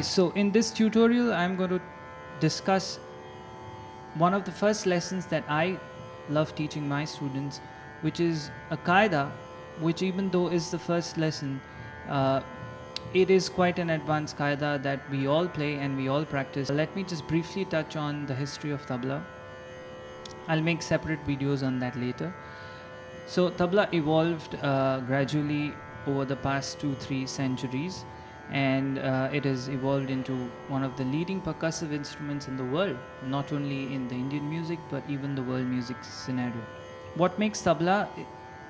Hi, so in this tutorial I'm going to discuss one of the first lessons that I love teaching my students, which is a Kaida, which even though is the first lesson, uh, it is quite an advanced Kaida that we all play and we all practice. Let me just briefly touch on the history of Tabla. I'll make separate videos on that later. So Tabla evolved gradually over the past 2-3 centuries, and it has evolved into one of the leading percussive instruments in the world, not only in the Indian music but even the world music scenario. What makes tabla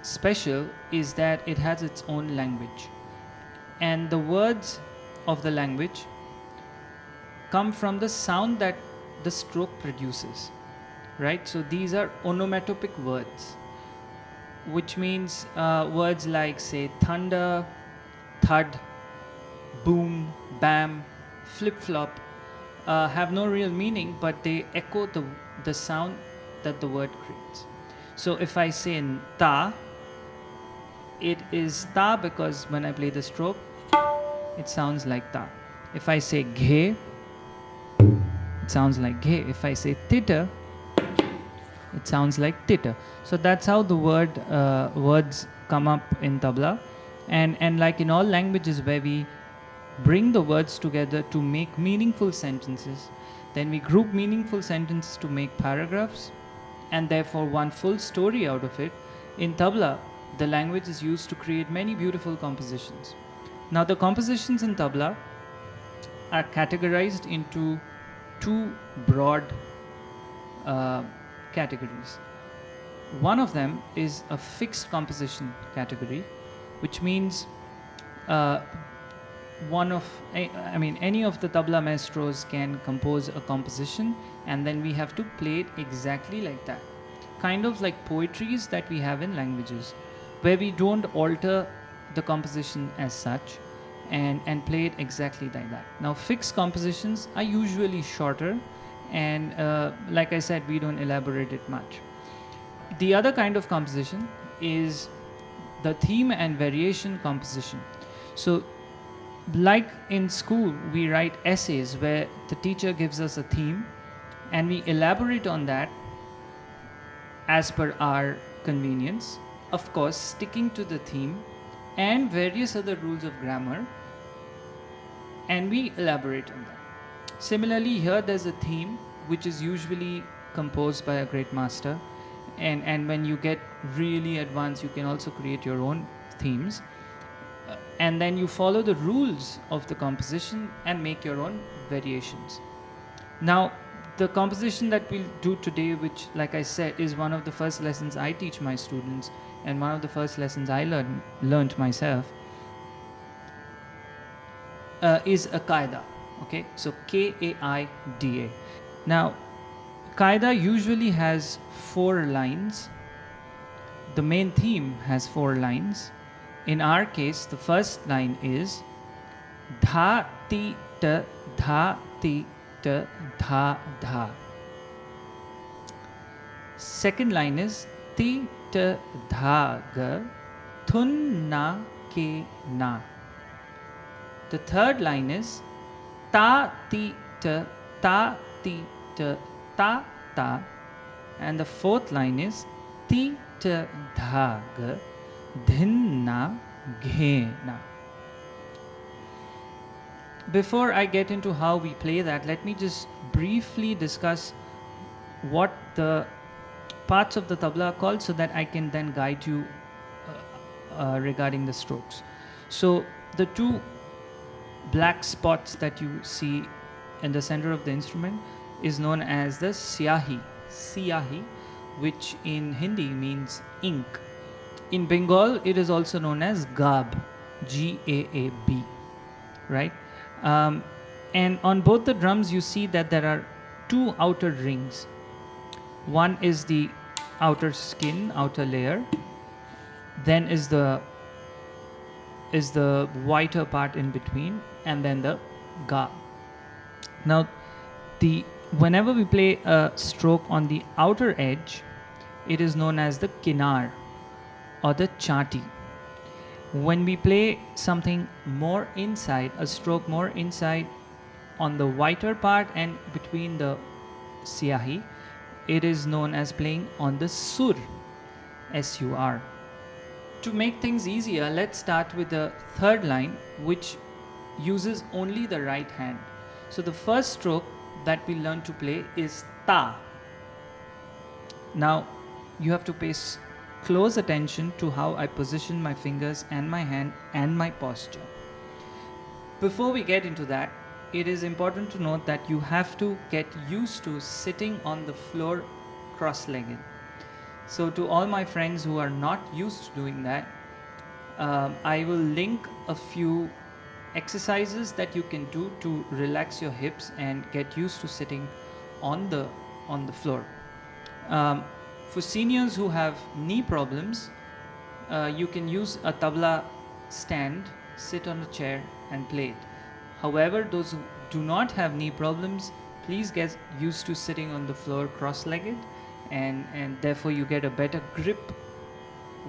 special is that it has its own language, and the words of the language come from the sound that the stroke produces, right? So these are onomatopic words, which means words like, say, thunder, thud, boom, bam, flip-flop have no real meaning, but they echo the sound that the word creates. So if I say ta, it is ta because when I play the stroke, it sounds like ta. If I say ghe, it sounds like ghe. If I say titter, it sounds like titter. So that's how the words come up in tabla. And like in all languages where we bring the words together to make meaningful sentences, then we group meaningful sentences to make paragraphs, and therefore one full story out of it. In tabla, the language is used to create many beautiful compositions. Now the compositions in tabla are categorized into two broad categories. One of them is a fixed composition category, which means any of the tabla maestros can compose a composition, and then we have to play it exactly like that. Kind of like poetries that we have in languages, where we don't alter the composition as such and play it exactly like that. Now, fixed compositions are usually shorter, and like I said, we don't elaborate it much. The other kind of composition is the theme and variation composition. So like in school, we write essays where the teacher gives us a theme and we elaborate on that as per our convenience, of course sticking to the theme and various other rules of grammar, and we elaborate on that. Similarly, here there's a theme which is usually composed by a great master, and when you get really advanced, you can also create your own themes, and then you follow the rules of the composition and make your own variations. Now, the composition that we'll do today, which, like I said, is one of the first lessons I teach my students and one of the first lessons I learned myself, is a Kaida. Okay, so Kaida. Now, Kaida usually has 4 lines. The main theme has 4 lines. In our case, the first line is dha ti ta dha ti ta dha dha. Second line is ti ta dha ga thun na ke na. The third line is ta ti ta ta ti ta ta ta, and the fourth line is ti ta dha ga dhinna ghena. Before I get into how we play that, let me just briefly discuss what the parts of the tabla are called, so that I can then guide you regarding the strokes. So the 2 black spots that you see in the center of the instrument is known as the siyahi, which in Hindi means ink. In Bengal, it is also known as Gaab, G-A-A-B, right? And on both the drums, you see that there are 2 outer rings. One is the outer skin, outer layer. Then is the whiter part in between, and then the Gaab. Now, whenever we play a stroke on the outer edge, it is known as the kinar or the chati. When we play something more inside, a stroke more inside on the whiter part and between the siyahi, it is known as playing on the sur, S-U-R. To make things easier, let's start with the third line, which uses only the right hand. So the first stroke that we learn to play is ta. Now you have to pay close attention to how I position my fingers and my hand and my posture. Before we get into that, it is important to note that you have to get used to sitting on the floor cross-legged. So to all my friends who are not used to doing that, I will link a few exercises that you can do to relax your hips and get used to sitting on the floor. For seniors who have knee problems, you can use a tabla stand, sit on a chair and play it. However, those who do not have knee problems, please get used to sitting on the floor cross-legged, and therefore you get a better grip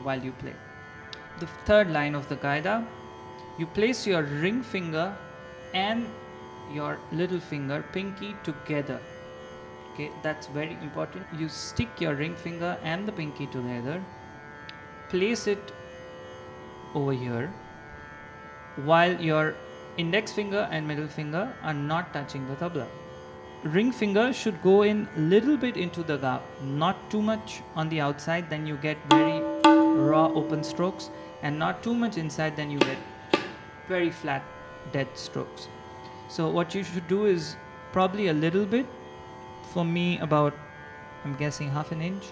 while you play. The third line of the Kaida, you place your ring finger and your little finger, pinky, together. Okay, that's very important. You stick your ring finger and the pinky together, place it over here, while your index finger and middle finger are not touching the tabla. Ring finger should go in a little bit into the ga, not too much on the outside, then you get very raw open strokes, and not too much inside, then you get very flat dead strokes. So what you should do is probably a little bit, for me about, I'm guessing, half an inch,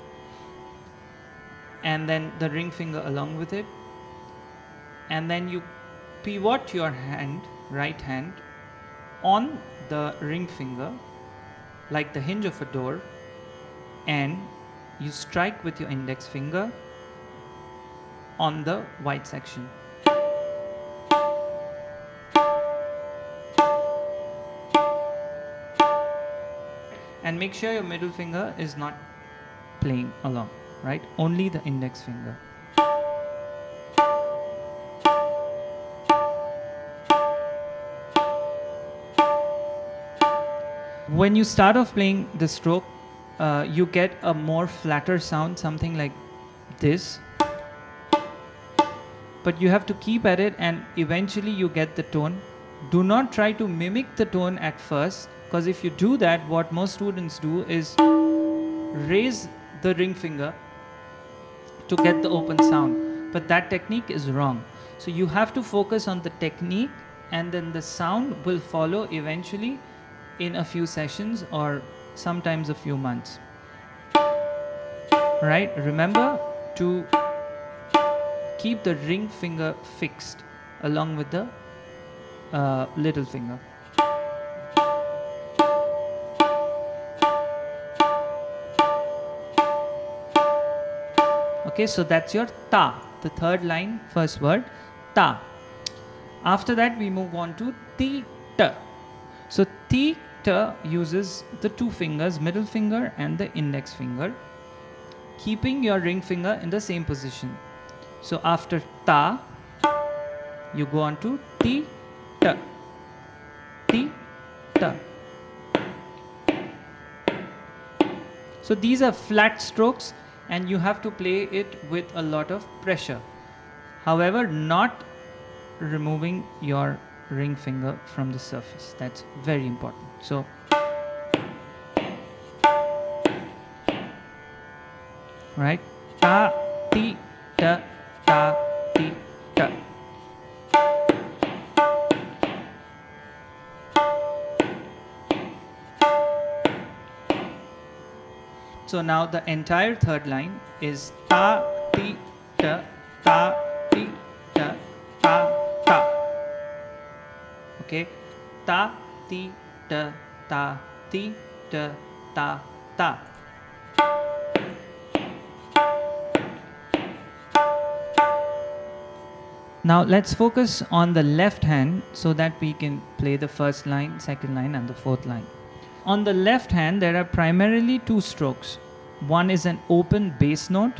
and then the ring finger along with it, and then you pivot your hand, right hand, on the ring finger like the hinge of a door, and you strike with your index finger on the white section. And make sure your middle finger is not playing along, right? Only the index finger. When you start off playing the stroke, you get a more flatter sound, something like this. But you have to keep at it, and eventually you get the tone. Do not try to mimic the tone at first, because if you do that, what most students do is raise the ring finger to get the open sound. But that technique is wrong. So you have to focus on the technique, and then the sound will follow eventually in a few sessions or sometimes a few months. Right? Remember to keep the ring finger fixed along with the little finger. Okay, so that's your ta, the third line, first word, ta. After that, we move on to ti, ta. So ti, ta uses the two fingers, middle finger and the index finger, keeping your ring finger in the same position. So after ta, you go on to ti, ta, ti, ta. So these are flat strokes, and you have to play it with a lot of pressure. However, not removing your ring finger from the surface. That's very important. So right, ta, ti, ta, ta, ti, ta. So now the entire third line is ta, ti, ta, ta, ti, ta, ta, ta. Okay, ta, ti, ta, ta, ti, ta, ta, ta. Now let's focus on the left hand so that we can play the first line, second line and the fourth line. On the left hand, there are primarily two strokes. One is an open bass note.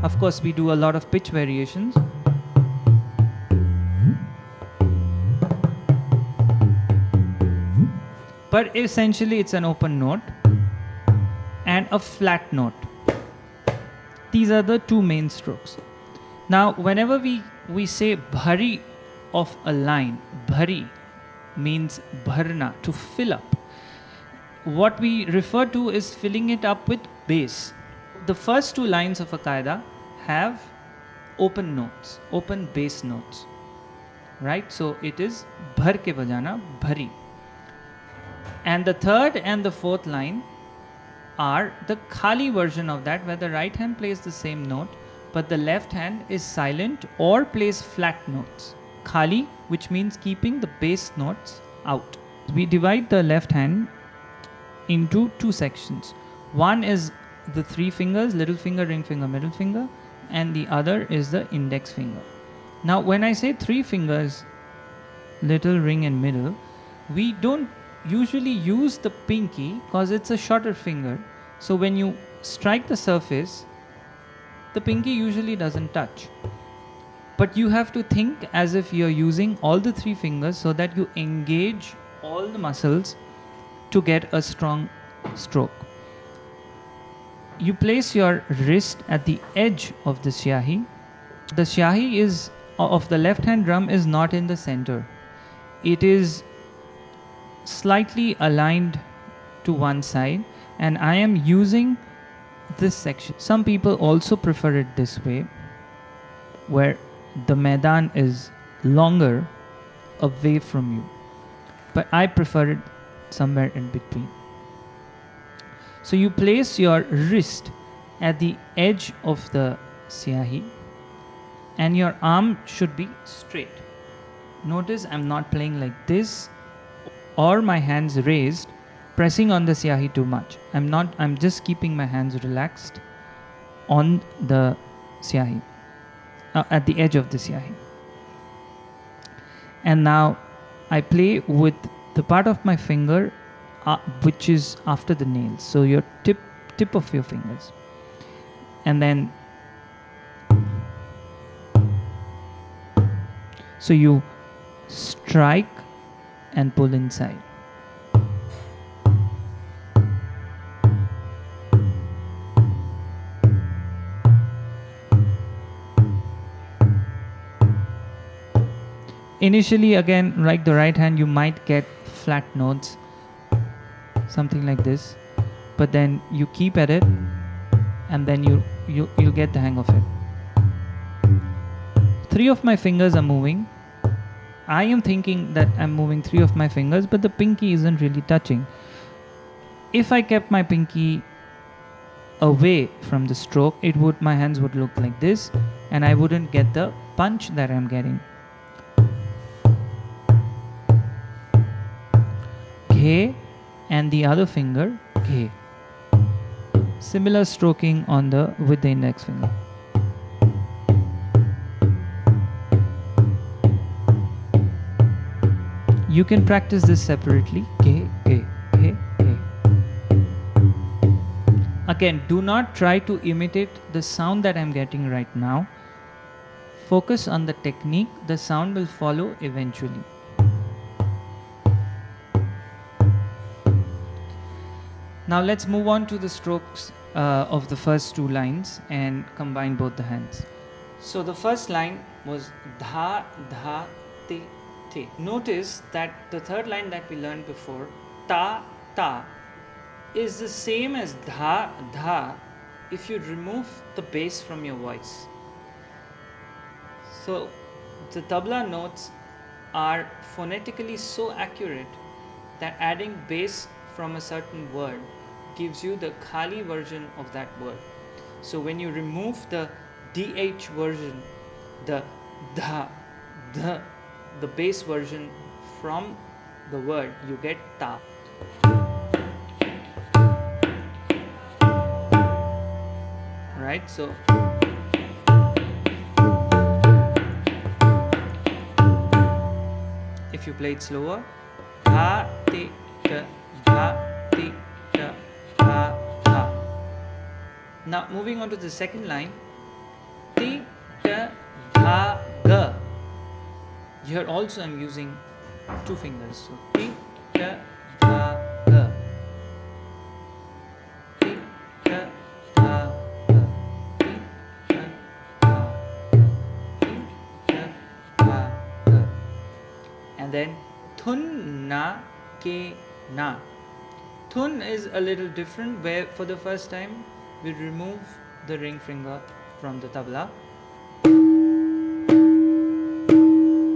Of course, we do a lot of pitch variations. but essentially it's an open note and a flat note. These are the two main strokes. Now, whenever we say bhari of a line, bhari means bharna, to fill up. What we refer to is filling it up with bass. The first two lines of a qaida have open notes, open bass notes, right? So it is bhar ke bajana, bhari. And the third and the fourth line are the khali version of that, where the right hand plays the same note, but the left hand is silent or plays flat notes. Khali, which means keeping the bass notes out. We divide the left hand into two sections. One is the three fingers, little finger, ring finger, middle finger, and the other is the index finger. Now, when I say three fingers, little, ring, and middle, we don't usually use the pinky because it's a shorter finger. So when you strike the surface, the pinky usually doesn't touch. But you have to think as if you're using all the three fingers so that you engage all the muscles to get a strong stroke. You place your wrist at the edge of the syahi. The syahi is of the left hand drum is not in the center. It is slightly aligned to one side, and I am using this section. Some people also prefer it this way, where the maidan is longer away from you, but I prefer it somewhere in between. So you place your wrist at the edge of the syahi and your arm should be straight. Notice I'm not playing like this or my hands raised, pressing on the syahi too much. I'm just keeping my hands relaxed on the syahi, at the edge of the syahi. And now I play with the part of my finger which is after the nails, so your tip of your fingers, and then so you strike and pull inside. Initially, again, like the right hand, you might get flat notes, something like this, but then you keep at it and then you'll get the hang of it. Three of my fingers are moving. I am thinking that I'm moving three of my fingers, but the pinky isn't really touching. If I kept my pinky away from the stroke, my hands would look like this and I wouldn't get the punch that I'm getting. Ghe and the other finger, ghe. Similar stroking with the index finger. You can practice this separately. Ghe, ghe, ghe, ghe. Again, do not try to imitate the sound that I'm getting right now. Focus on the technique. The sound will follow eventually. Now let's move on to the strokes of the first two lines and combine both the hands. So the first line was dha, dha, te, te. Notice that the third line that we learned before, ta, ta, is the same as dha, dha if you remove the bass from your voice. So the tabla notes are phonetically so accurate that adding bass from a certain word gives you the khali version of that word. So when you remove the dh version, the dha, the bass version from the word, you get ta. Right? So if you play it slower, dha, te, ta, dha, te, ta, dha, dha. Now moving on to the second line, te, ta, dha, ga. Here also I'm using two fingers. So te, ta, dha, da, da, da, ti, da, da, da, ti, da, da, da. And then thun na ke na. Thun is a little different, where for the first time we remove the ring finger from the tabla.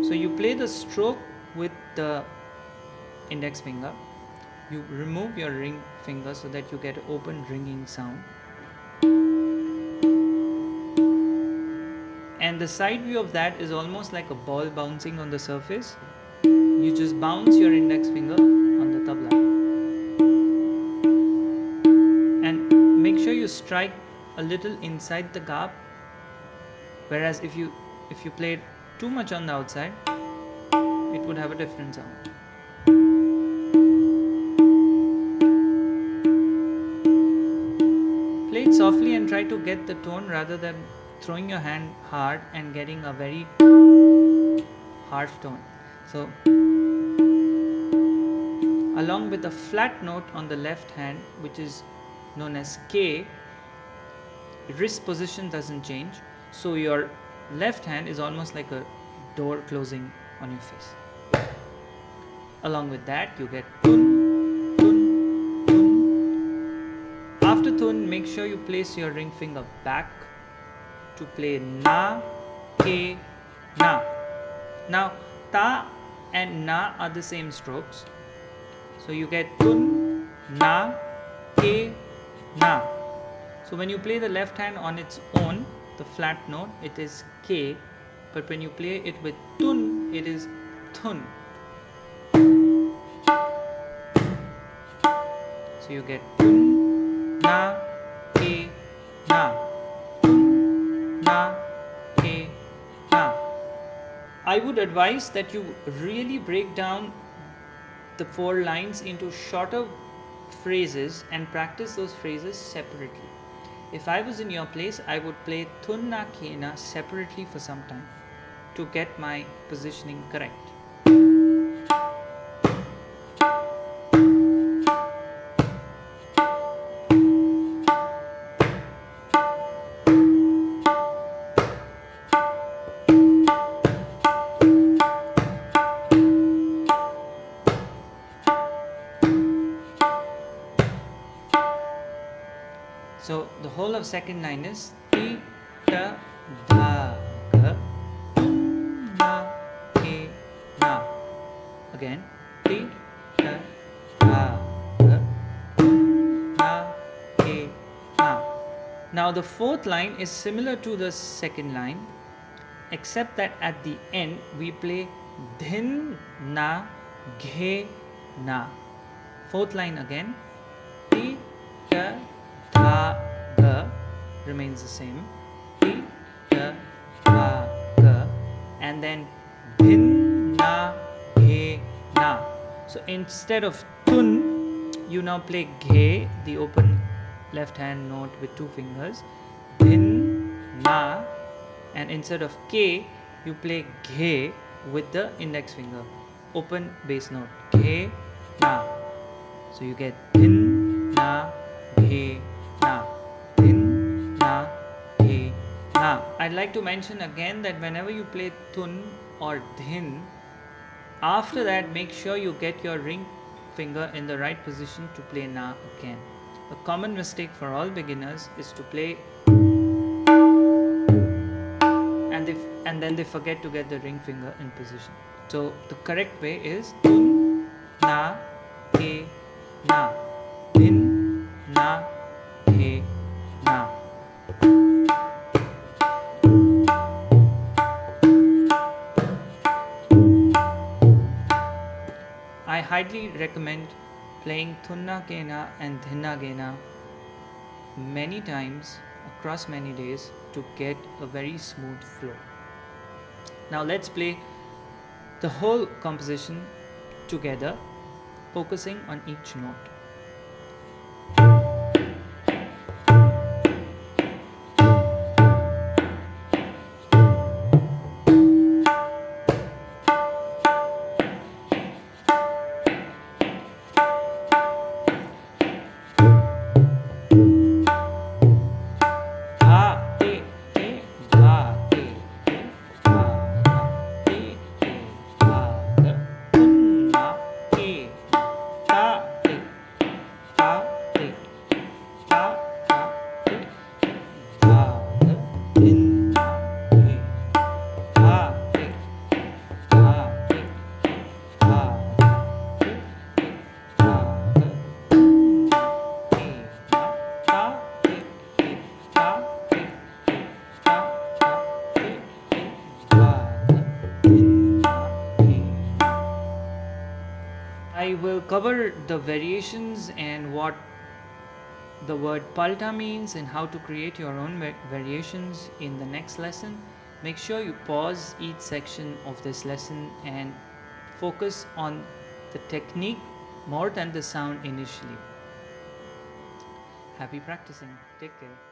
So you play the stroke with the index finger. You remove your ring finger so that you get an open ringing sound. And the side view of that is almost like a ball bouncing on the surface. You just bounce your index finger on the tabla. And make sure you strike a little inside the gap. Whereas if you played too much on the outside, it would have a different sound. Play it softly and try to get the tone rather than throwing your hand hard and getting a very harsh tone. So, along with the flat note on the left hand, which is known as K, wrist position doesn't change. So your left hand is almost like a door closing on your face. Along with that, you get tun, tun, tun. After tun, make sure you place your ring finger back to play na, ke, na. Now, ta and na are the same strokes. So you get tun, na, ke, na. So when you play the left hand on its own, the flat note, it is ke. But when you play it with tun, it is thun. So you get tun, na, ke, na. Tun, na, ke, na. I would advise that you really break down the 4 lines into shorter phrases and practice those phrases separately. If I was in your place, I would play thun na ke na separately for some time to get my positioning correct. So the whole of second line is ti, ta, dha, ga, na, ke, na. Again, ti, ta, dha, ga, na, ke, na. Now the fourth line is similar to the second line, except that at the end we play dhin, na, ghe, na. Fourth line again, ti, ta, dha, ga remains the same. Ti, ta, dha, ga, and then dhin, na, ghe, na. So instead of tun, you now play ghe, the open left hand note with 2 fingers. Dhin, na, and instead of ke, you play ghe with the index finger. Open bass note. Ghe, na. So you get dhin, na, ghe, na. Dhin, na, ghe, na. I'd like to mention again that whenever you play tun or dhin, after that make sure you get your ring finger in the right position to play na again. A common mistake for all beginners is to play and then they forget to get the ring finger in position. So the correct way is tun, na, ke, na. Dhin, na, ghe, na. I highly recommend playing thunna kena and dhinna gena many times across many days to get a very smooth flow. Now let's play the whole composition together, focusing on each note. re, ta, ta, re, dha, dha, in, na, re, dha, re, dha, re, dha, dha, re, dha, dha, re, na, ta, re, ta, re, ta, ta, re, dha, dha, in, na, re. I will cover the variations and what the word palta means and how to create your own variations in the next lesson. Make sure you pause each section of this lesson and focus on the technique more than the sound initially. Happy practicing. Take care.